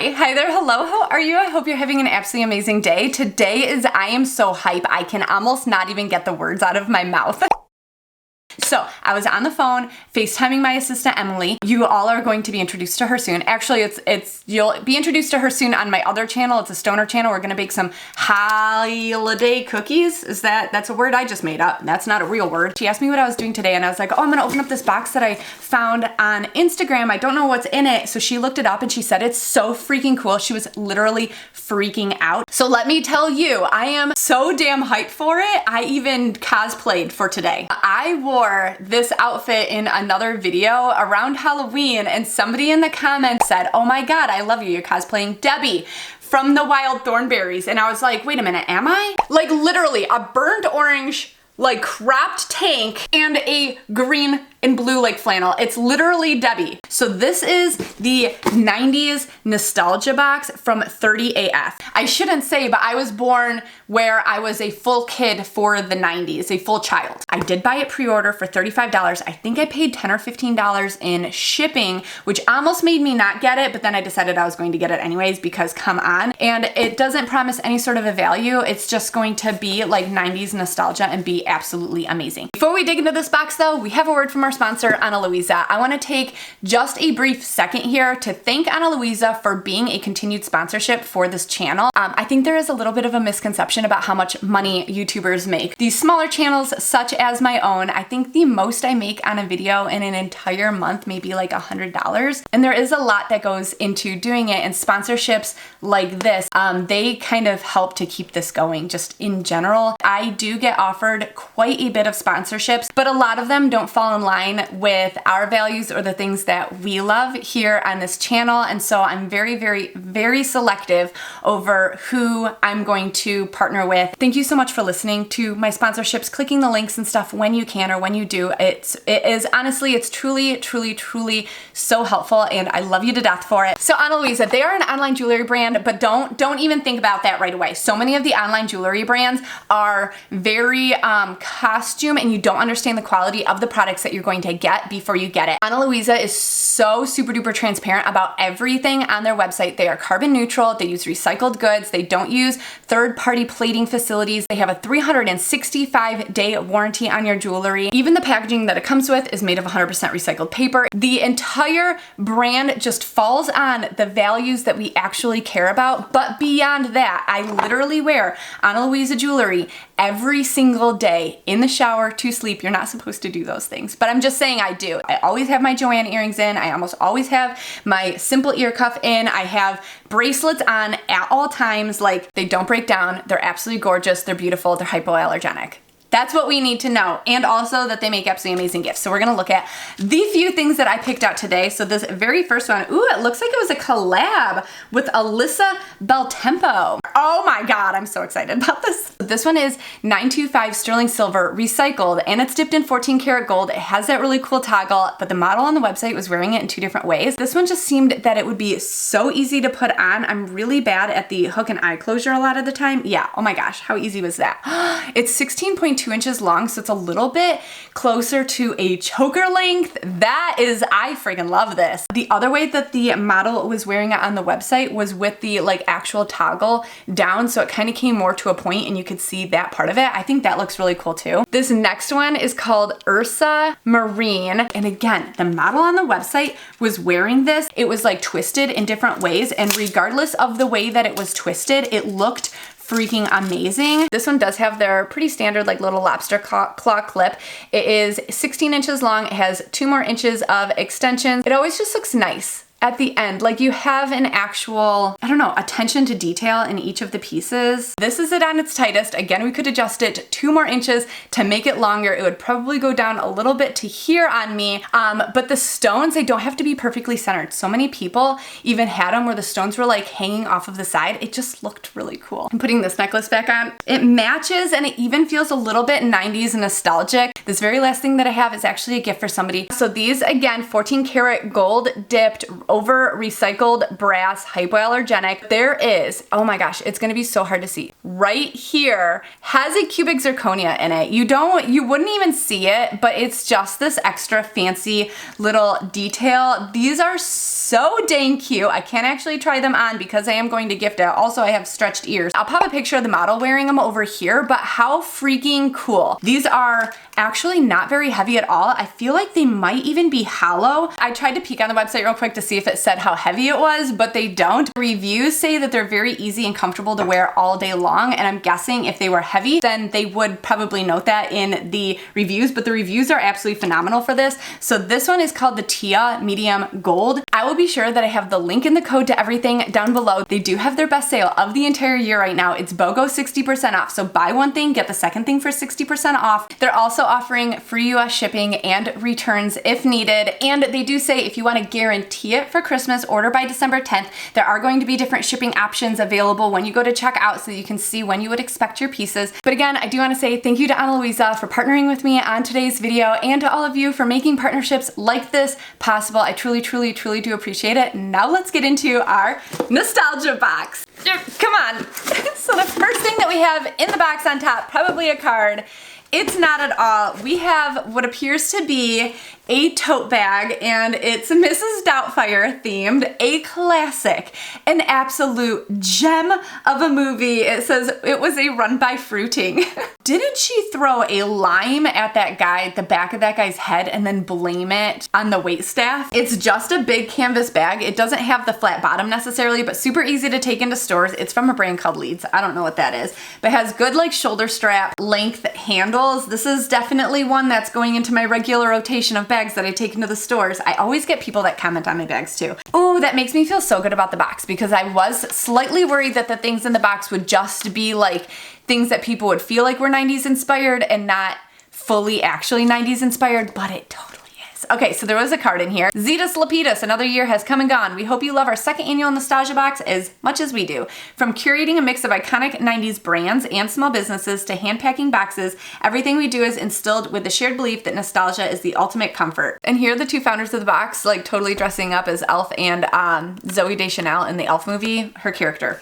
Hi there, hello, how are you? I hope you're having an absolutely amazing day. Today I am so hype, I can almost not even get the words out of my mouth. So I was on the phone FaceTiming my assistant Emily. You all are going to be introduced to her soon. Actually, you'll be introduced to her soon on my other channel. It's a stoner channel. We're gonna bake some holiday cookies. That's a word I just made up. That's not a real word. She asked me what I was doing today and I was like, oh, I'm gonna open up this box that I found on Instagram. I don't know what's in it. So she looked it up and she said it's so freaking cool. She was literally freaking out. So let me tell you, I am so damn hyped for it. I even cosplayed for today. I wore this outfit in another video around Halloween and somebody in the comments said, oh my God, I love you. You're cosplaying Debbie from the Wild Thornberries. And I was like, wait a minute, am I? Like literally a burnt orange, like cropped tank and a green and blue like flannel. It's literally Debbie. So this is the 90s nostalgia box from 30AF. I shouldn't say, but I was born where I was a full kid for the 90s, a full child. I did buy it pre-order for $35. I think I paid $10 or $15 in shipping, which almost made me not get it, but then I decided I was going to get it anyways because come on. And it doesn't promise any sort of a value. It's just going to be like 90s nostalgia and be absolutely amazing. Before we dig into this box though, we have a word from our sponsor, Ana Luisa. I want to take just a brief second here to thank Ana Luisa for being a continued sponsorship for this channel. I think there is a little bit of a misconception about how much money YouTubers make. These smaller channels, such as my own, I think the most I make on a video in an entire month may be like $100. And there is a lot that goes into doing it, and sponsorships like this, they kind of help to keep this going just in general. I do get offered quite a bit of sponsorships, but a lot of them don't fall in line with our values or the things that we love here on this channel. And so I'm very, very, very selective over who I'm going to partner with. Thank you so much for listening to my sponsorships, clicking the links and stuff when you can or when you do. It is honestly, it's truly, truly, truly so helpful, and I love you to death for it. So Ana Luisa, they are an online jewelry brand, but don't even think about that right away. So many of the online jewelry brands are very costume, and you don't understand the quality of the products that you're going to get before you get it. Ana Luisa is so super duper transparent about everything on their website. They are carbon neutral. They use recycled goods. They don't use third-party plating facilities. They have a 365-day warranty on your jewelry. Even the packaging that it comes with is made of 100% recycled paper. The entire brand just falls on the values that we actually care about. But beyond that, I literally wear Ana Luisa jewelry every single day in the shower to sleep. You're not supposed to do those things, but I'm just saying I do. I always have my Joanne earrings in. I almost always have my simple ear cuff in. I have bracelets on at all times. Like, they don't break down. They're absolutely gorgeous. They're beautiful. They're hypoallergenic. That's what we need to know. And also that they make absolutely amazing gifts. So we're gonna look at the few things that I picked out today. So this very first one, ooh, it looks like it was a collab with Alyssa Beltempo. Oh my God, I'm so excited about this. This one is 925 sterling silver recycled, and it's dipped in 14 karat gold. It has that really cool toggle, but the model on the website was wearing it in 2 different ways. This one just seemed that it would be so easy to put on. I'm really bad at the hook and eye closure a lot of the time. Yeah, oh my gosh, how easy was that? It's 16.2 inches long, so it's a little bit closer to a choker length. That is, I freaking love this. The other way that the model was wearing it on the website was with the like actual toggle down, so it kind of came more to a point and you could see that part of it. I think that looks really cool too. This next one is called Ursa Marine, and again, the model on the website was wearing this. It was like twisted in different ways, and regardless of the way that it was twisted, it looked freaking amazing. This one does have their pretty standard like little lobster claw clip. It is 16 inches long. It has 2 more inches of extension. It always just looks nice at the end. Like, you have an actual, I don't know, attention to detail in each of the pieces. This is it on its tightest. Again, we could adjust it 2 more inches to make it longer. It would probably go down a little bit to here on me. But the stones, they don't have to be perfectly centered. So many people even had them where the stones were like hanging off of the side. It just looked really cool. I'm putting this necklace back on. It matches, and it even feels a little bit 90s nostalgic. This very last thing that I have is actually a gift for somebody. So these, again, 14 karat gold dipped over recycled brass, hypoallergenic. There is, oh my gosh, it's gonna be so hard to see. Right here has a cubic zirconia in it. You wouldn't even see it, but it's just this extra fancy little detail. These are so dang cute. I can't actually try them on because I am going to gift it. Also, I have stretched ears. I'll pop a picture of the model wearing them over here, but how freaking cool. These are actually not very heavy at all. I feel like they might even be hollow. I tried to peek on the website real quick to see if it said how heavy it was, but they don't. Reviews say that they're very easy and comfortable to wear all day long, and I'm guessing if they were heavy, then they would probably note that in the reviews, but the reviews are absolutely phenomenal for this. So this one is called the Tia Medium Gold. I will be sure that I have the link and the code to everything down below. They do have their best sale of the entire year right now. It's BOGO 60% off. So buy one thing, get the second thing for 60% off. They're also offering free US shipping and returns if needed. And they do say if you want to guarantee it for Christmas, order by December 10th. There are going to be different shipping options available when you go to check out so you can see when you would expect your pieces. But again, I do want to say thank you to Luisa for partnering with me on today's video and to all of you for making partnerships like this possible. I truly, truly, truly do appreciate it. Now let's get into our nostalgia box. Come on. So the first thing that we have in the box on top, probably a card. It's not at all. We have what appears to be a tote bag, and it's Mrs. Doubtfire themed, a classic, an absolute gem of a movie. It says it was a run by fruiting. Didn't she throw a lime at that guy, the back of that guy's head, and then blame it on the waitstaff? It's just a big canvas bag. It doesn't have the flat bottom necessarily, but super easy to take into stores. It's from a brand called Leeds. I don't know what that is, but it has good like shoulder strap length handles. This is definitely one that's going into my regular rotation of bags that I take into the stores. I always get people that comment on my bags too. Oh, that makes me feel so good about the box because I was slightly worried that the things in the box would just be like things that people would feel like were 90s inspired and not fully actually 90s inspired, but it totally is. Okay, so there was a card in here. Zetus Lapidus, another year has come and gone. We hope you love our second annual nostalgia box as much as we do. From curating a mix of iconic 90s brands and small businesses to hand-packing boxes, everything we do is instilled with the shared belief that nostalgia is the ultimate comfort. And here are the two founders of the box, like totally dressing up as Elf and Zooey Deschanel in the Elf movie, her character.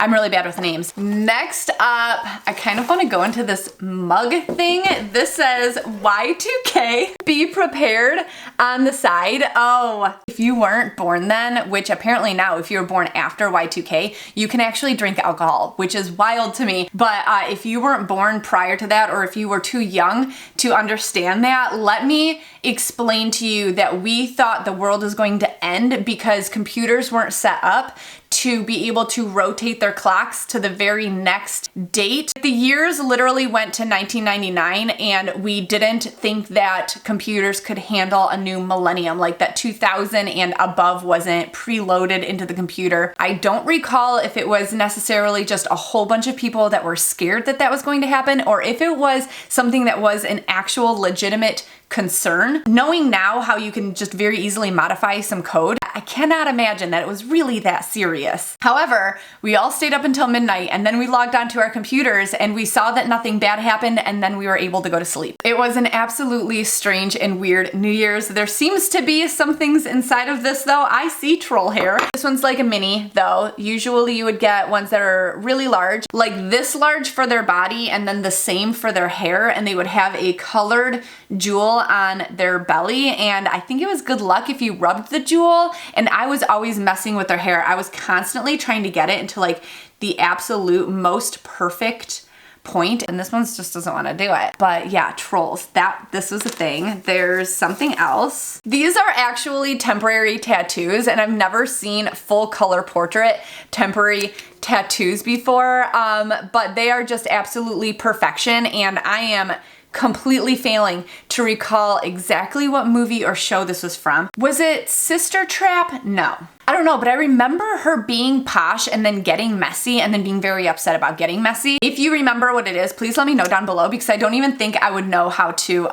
I'm really bad with names. Next up, I kind of want to go into this mug thing. This says Y2K, be prepared on the side. Oh, if you weren't born then, which apparently now if you were born after Y2K, you can actually drink alcohol, which is wild to me. But if you weren't born prior to that, or if you were too young to understand that, let me explain to you that we thought the world was going to end because computers weren't set up to be able to rotate their clocks to the very next date. The years literally went to 1999 and we didn't think that computers could handle a new millennium, like that 2000 and above wasn't preloaded into the computer. I don't recall if it was necessarily just a whole bunch of people that were scared that that was going to happen or if it was something that was an actual legitimate concern. Knowing now how you can just very easily modify some code, I cannot imagine that it was really that serious. However, we all stayed up until midnight and then we logged onto our computers and we saw that nothing bad happened and then we were able to go to sleep. It was an absolutely strange and weird New Year's. There seems to be some things inside of this though. I see troll hair. This one's like a mini though. Usually you would get ones that are really large, like this large for their body and then the same for their hair, and they would have a colored jewel on their belly, and I think it was good luck if you rubbed the jewel, and I was always messing with their hair. I was constantly trying to get it into like the absolute most perfect point, and this one just doesn't want to do it. But yeah, trolls, this was a thing. There's something else. These are actually temporary tattoos, and I've never seen full color portrait temporary tattoos before, but they are just absolutely perfection, and I am completely failing to recall exactly what movie or show this was from. Was it Sister Trap? No. I don't know, but I remember her being posh and then getting messy and then being very upset about getting messy. If you remember what it is, please let me know down below because I don't even think I would know how to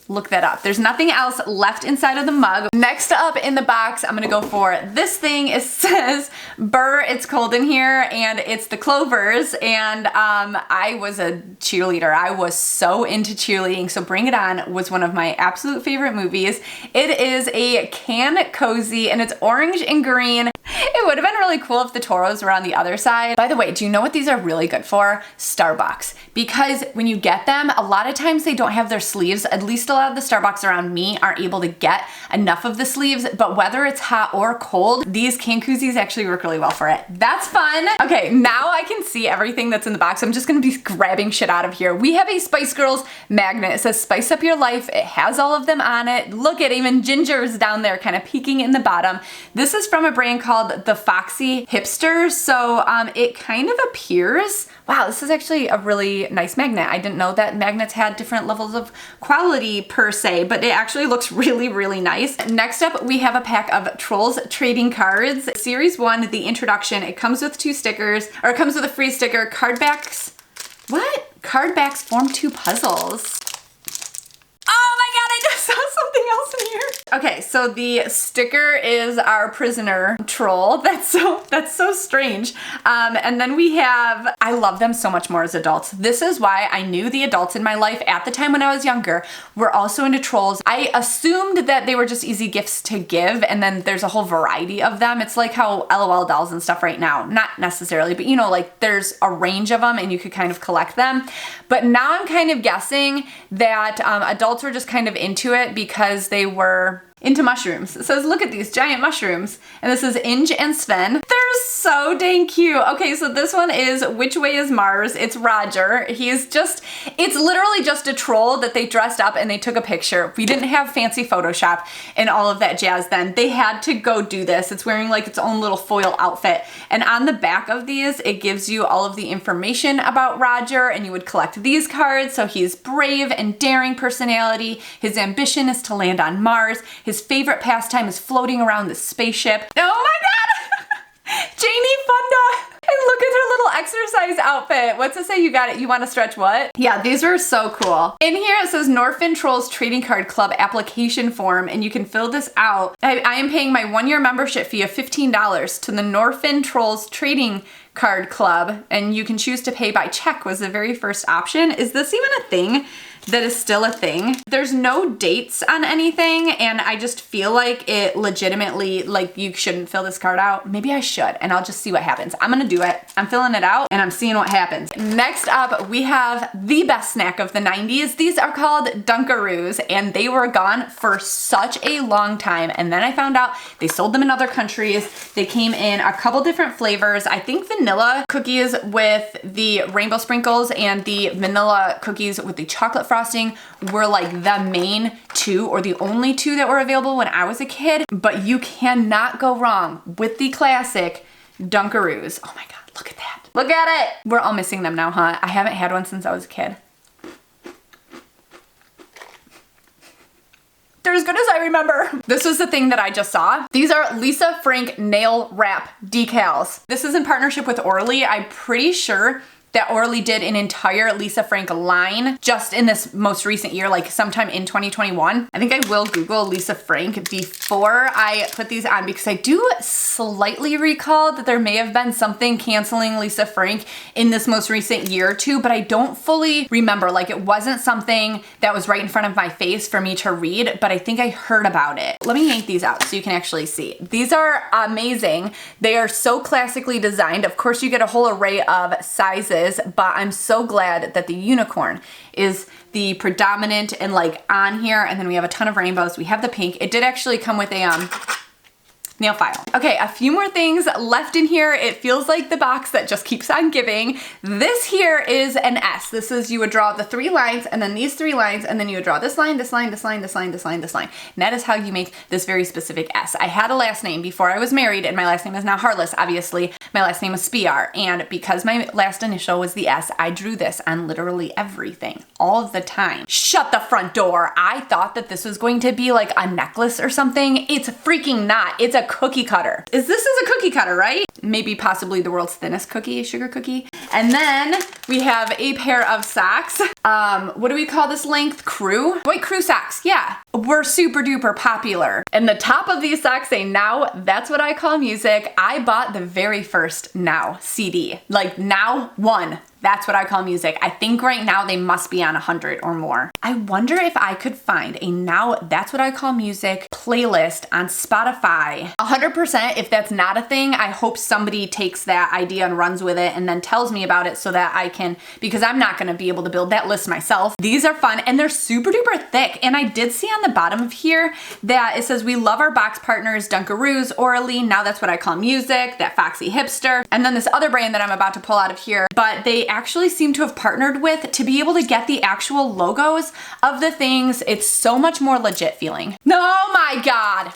Look that up. There's nothing else left inside of the mug. Next up in the box, I'm gonna go for this thing. It says, "Burr, it's cold in here," and it's the Clovers. And I was a cheerleader. I was so into cheerleading. So Bring It On was one of my absolute favorite movies. It is a can cozy and it's orange and green. It would have been really cool if the Toros were on the other side. By the way, do you know what these are really good for? Starbucks. Because when you get them, a lot of times they don't have their sleeves. At least a lot of the Starbucks around me aren't able to get enough of the sleeves, but whether it's hot or cold, these can koozies actually work really well for it. That's fun. Okay, now I can see everything that's in the box. I'm just gonna be grabbing shit out of here. We have a Spice Girls magnet. It says "Spice Up Your Life." It has all of them on it. Look at even Ginger's down there kind of peeking in the bottom. This is from a brand called the Foxy Hipster. So it kind of appears, wow, this is actually a really nice magnet. I didn't know that magnets had different levels of quality per se, but it actually looks really, really nice. Next up, we have a pack of Trolls trading cards. Series 1, the introduction. It comes with 2 stickers, or it comes with a free sticker. Card backs. What? Card backs form 2 puzzles. Oh my god, I just saw something else in here. Okay, so the sticker is our prisoner troll. That's so strange. And then we have, I love them so much more as adults. This is why I knew the adults in my life at the time when I was younger were also into trolls. I assumed that they were just easy gifts to give, and then there's a whole variety of them. It's like how LOL dolls and stuff right now, not necessarily, but you know, like there's a range of them and you could kind of collect them. But now I'm kind of guessing that adults were just kind of into it because they were into mushrooms. It says, "Look at these giant mushrooms." And this is Inge and Sven. They're so dang cute. Okay, so this one is "Which Way is Mars?" It's Roger. It's literally just a troll that they dressed up and they took a picture. We didn't have fancy Photoshop and all of that jazz then. They had to go do this. It's wearing like its own little foil outfit. And on the back of these, it gives you all of the information about Roger, and you would collect these cards. So he's brave and daring personality. His ambition is to land on Mars. His favorite pastime is floating around the spaceship. Oh my god! Janie Fonda! And look at her little exercise outfit. What's it say? You got it. You want to stretch what? Yeah, these were so cool. In here it says Norfin Trolls Trading Card Club application form, and you can fill this out. I am paying my 1-year membership fee of $15 to the Norfin Trolls Trading Card Club, and you can choose to pay by check was the very first option. Is this even a thing? That is still a thing. There's no dates on anything, and I just feel like it legitimately, like, you shouldn't fill this card out. Maybe I should, and I'll just see what happens. I'm gonna do it. I'm filling it out, and I'm seeing what happens. Next up, we have the best snack of the 90s. These are called Dunkaroos, and they were gone for such a long time, and then I found out they sold them in other countries. They came in a couple different flavors. I think vanilla cookies with the rainbow sprinkles and the vanilla cookies with the chocolate frosting were like the main 2 or the only 2 that were available when I was a kid, but you cannot go wrong with the classic Dunkaroos. Oh my god, look at that. Look at it. We're all missing them now, huh? I haven't had one since I was a kid. They're as good as I remember. This was the thing that I just saw. These are Lisa Frank nail wrap decals. This is in partnership with ORLY. I'm pretty sure that ORLY did an entire Lisa Frank line just in this most recent year, like sometime in 2021. I think I will Google Lisa Frank before I put these on, because I do slightly recall that there may have been something canceling Lisa Frank in this most recent year or two, but I don't fully remember. Like, it wasn't something that was right in front of my face for me to read, but I think I heard about it. Let me yank these out so you can actually see. These are amazing. They are so classically designed. Of course, you get a whole array of sizes, but I'm so glad that the unicorn is the predominant and like on here, and then we have a ton of rainbows. We have the pink. It did actually come with a nail file. Okay, a few more things left in here. It feels like the box that just keeps on giving. This here is an S. This is, you would draw the 3 lines and then these 3 lines, and then you would draw this line, this line, this line, this line, this line, this line. And that is how you make this very specific S. I had a last name before I was married, and my last name is now Heartless, obviously. My last name was Spiar, and because my last initial was the S, I drew this on literally everything, all of the time. Shut the front door. I thought that this was going to be like a necklace or something. It's freaking not. It's a cookie cutter. This is a cookie cutter, right? Maybe possibly the world's thinnest cookie, sugar cookie. And then we have a pair of socks. what do we call this length? Crew? White crew socks, yeah. Were super duper popular. And the top of these socks say Now, That's What I Call Music. I bought the very first Now CD. Like Now 1. That's What I Call Music. I think right now they must be on 100 or more. I wonder if I could find a Now That's What I Call Music playlist on Spotify. 100%, if that's not a thing, I hope somebody takes that idea and runs with it and then tells me about it so that I can, because I'm not gonna be able to build that list myself. These are fun and they're super duper thick. And I did see on the bottom of here that it says, we love our box partners, Dunkaroos, ORLY, Now That's What I Call Music, that Foxy Hipster, and then this other brand that I'm about to pull out of here, but they actually seem to have partnered with to be able to get the actual logos of the things. It's so much more legit feeling. Oh my God.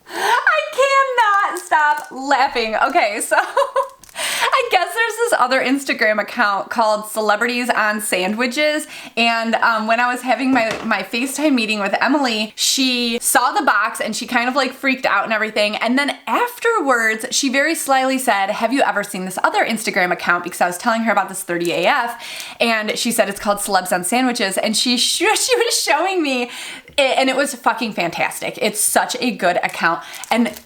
I cannot stop laughing. Okay, so I guess there's this other Instagram account called Celebrities on Sandwiches, and when I was having my FaceTime meeting with Emily, she saw the box and she kind of like freaked out and everything, and then afterwards she very slyly said, have you ever seen this other Instagram account? Because I was telling her about this 30AF, and she said it's called Celebs on Sandwiches, and she was showing me it, and it was fucking fantastic. It's such a good account, and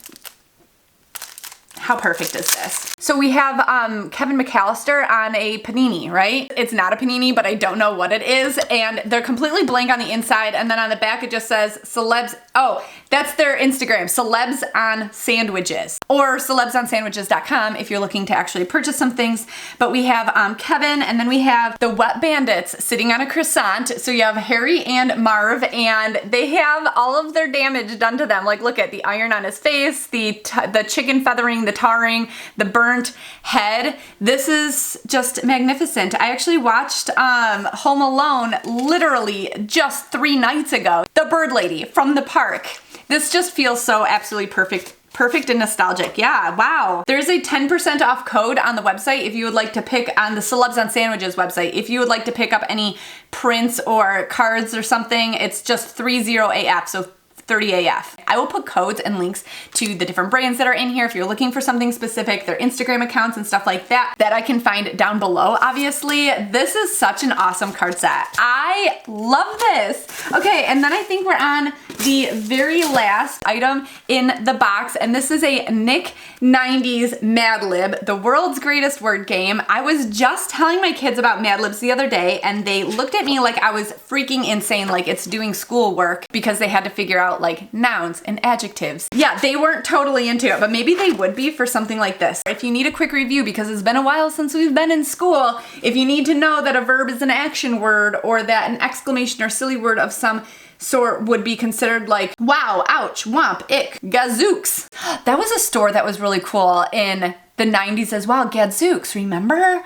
how perfect is this? So we have Kevin McAllister on a panini, right? It's not a panini, but I don't know what it is. And they're completely blank on the inside. And then on the back, it just says Celebs. Oh, that's their Instagram, Celebs on Sandwiches, or celebsonsandwiches.com if you're looking to actually purchase some things. But we have Kevin, and then we have the Wet Bandits sitting on a croissant. So you have Harry and Marv, and they have all of their damage done to them. Like, look at the iron on his face, the chicken feathering, the tarring, the burnt head. This is just magnificent. I actually watched Home Alone literally just 3 nights ago. The bird lady from the park. This just feels so absolutely perfect and nostalgic. Yeah, wow. There's a 10% off code on the website if you would like to pick on the Celebs on Sandwiches website. If you would like to pick up any prints or cards or something, it's just 30AF. So 30AF. I will put codes and links to the different brands that are in here if you're looking for something specific, their Instagram accounts and stuff like that I can find down below, obviously. This is such an awesome card set. I love this. Okay, and then I think we're on the very last item in the box, and this is a Nick 90's MadLib, the world's greatest word game. I was just telling my kids about MadLibs the other day, and they looked at me like I was freaking insane, like it's doing schoolwork, because they had to figure out like nouns and adjectives. Yeah, they weren't totally into it, but maybe they would be for something like this. If you need a quick review, because it's been a while since we've been in school, if you need to know that a verb is an action word, or that an exclamation or silly word of some sort would be considered like wow, ouch, womp, ick, gazooks. That was a store that was really cool in the 90s as well, Gadzooks, remember?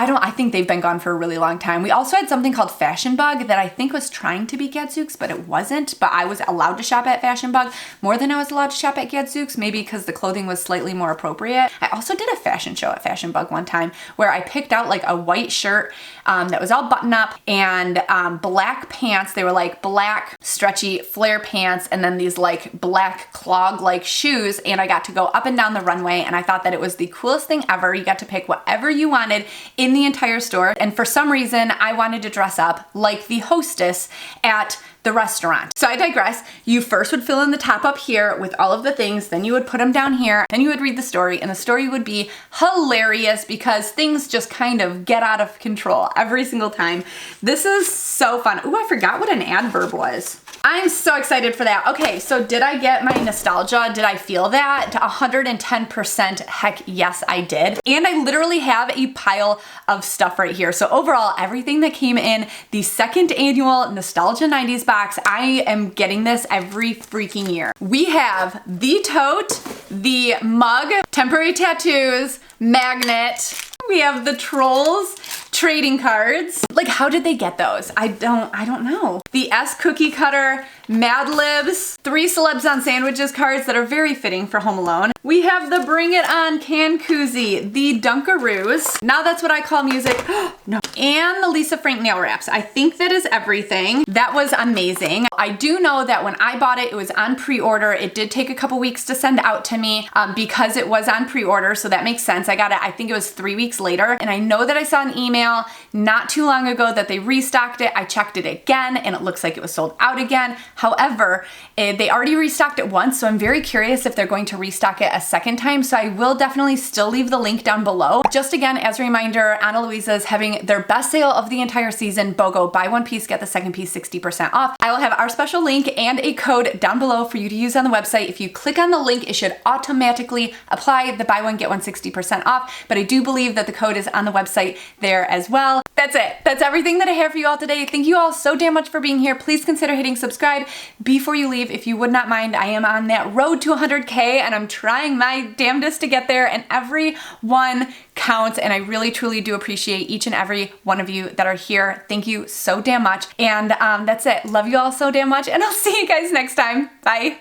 I think they've been gone for a really long time. We also had something called Fashion Bug that I think was trying to be Gadzooks, but it wasn't. But I was allowed to shop at Fashion Bug more than I was allowed to shop at Gadzooks, maybe because the clothing was slightly more appropriate. I also did a fashion show at Fashion Bug one time where I picked out like a white shirt that was all button up, and black pants. They were like black stretchy flare pants, and then these like black clog-like shoes, and I got to go up and down the runway, and I thought that it was the coolest thing ever. You got to pick whatever you wanted in the entire store, and for some reason I wanted to dress up like the hostess at the restaurant. So I digress. You first would fill in the top up here with all of the things, then you would put them down here, then you would read the story, and the story would be hilarious because things just kind of get out of control every single time. This is so fun. Ooh, I forgot what an adverb was. I'm so excited for that. Okay, so did I get my nostalgia? Did I feel that? 110%, heck yes, I did. And I literally have a pile of stuff right here. So overall, everything that came in the second annual Nostalgia 90s box, I am getting this every freaking year. We have the tote, the mug, temporary tattoos, magnet. We have the Trolls trading cards. Like, how did they get those? I don't know. The S cookie cutter, MadLibs, 3 Celebs on Sandwiches cards that are very fitting for Home Alone. We have the Bring It On can koozie, the Dunkaroos. Now that's what I call music. No. And the Lisa Frank nail wraps. I think that is everything. That was amazing. I do know that when I bought it, it was on pre-order. It did take a couple weeks to send out to me because it was on pre-order, so that makes sense. I got it, I think it was 3 weeks later, and I know that I saw an email not too long ago that they restocked it. I checked it again, and it looks like it was sold out again. However, they already restocked it once, so I'm very curious if they're going to restock it a second time, so I will definitely still leave the link down below. Just again, as a reminder, Ana Luisa is having their best sale of the entire season, BOGO, buy one piece, get the second piece 60% off. I will have our special link and a code down below for you to use on the website. If you click on the link, it should automatically apply the buy one, get one 60% off, but I do believe that the code is on the website there as well. That's it. That's everything that I have for you all today. Thank you all so damn much for being here. Please consider hitting subscribe before you leave if you would not mind. I am on that road to 100K and I'm trying my damnedest to get there, and every one counts, and I really truly do appreciate each and every one of you that are here. Thank you so damn much. And that's it. Love you all so damn much, and I'll see you guys next time. Bye.